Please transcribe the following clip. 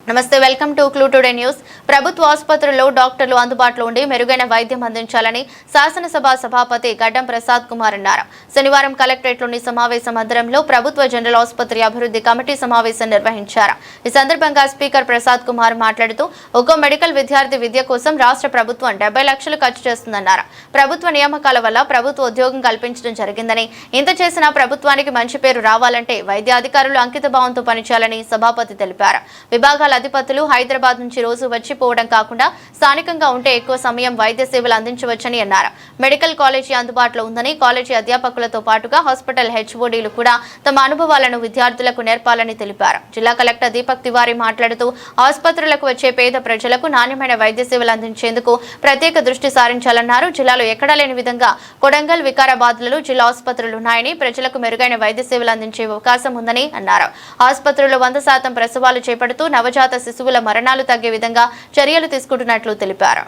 నమస్తే, welcome to clue today news. ప్రభుత్వ ఆసుపత్రుల్లో డాక్టర్లు అందుబాటులో ఉండి మెరుగైన వైద్యం అందించాలని శాసనసభ సభాపతి గడ్డం ప్రసాద్ కుమార్ అన్నారు. శనివారం కలెక్టరేట్లోని సమావేశ మందిరంలో ప్రభుత్వ జనరల్ ఆసుపత్రి అభివృద్ధి కమిటీ సమావేశం నిర్వహించారు. ఈ సందర్భంగా స్పీకర్ ప్రసాద్ కుమార్ మాట్లాడుతూ ఒక్కో మెడికల్ విద్యార్థి విద్య కోసం రాష్ట్ర ప్రభుత్వం 70 లక్షలు ఖర్చు చేస్తుందన్నారు. ప్రభుత్వ నియామకాల వల్ల ప్రభుత్వ ఉద్యోగం కల్పించడం జరిగిందని, ఇంత చేసినా ప్రభుత్వానికి మంచి పేరు రావాలంటే వైద్య అధికారులు అంకితభావంతో పనిచేయాలని సభాపతి తెలిపారు. విభాగాల అధిపతులు హైదరాబాద్ నుంచి రోజు వచ్చిపోవడం కాకుండా స్థానికంగా ఉంటే ఎక్కువ సమయం వైద్య సేవలు అందించవచ్చని అన్నారు. మెడికల్ కాలేజీ అందుబాటులో ఉందని, కాలేజీ అధ్యాపకులతో పాటుగా హాస్పిటల్ హెచ్ఓడీలు కూడా తమ అనుభవాలను విద్యార్థులకు నేర్పాలని తెలిపారు. జిల్లా కలెక్టర్ దీపక్ తివారీ మాట్లాడుతూ ఆసుపత్రులకు వచ్చే పేద ప్రజలకు నాణ్యమైన వైద్య సేవలు అందించేందుకు ప్రత్యేక దృష్టి సారించాలన్నారు. జిల్లాలో ఎక్కడా లేని విధంగా కొడంగల్, వికారాబాద్లలో జిల్లా ఆసుపత్రులు ఉన్నాయని, ప్రజలకు మెరుగైన వైద్య సేవలు అందించే అవకాశం ఉందని అన్నారు. ఆసుపత్రుల్లో 100% ప్రసవాలు చేపడుతూ నవజాత శిశువుల మరణాలు తగ్గే విధంగా చర్యలు తీసుకుంటున్నట్లు తెలిపారు.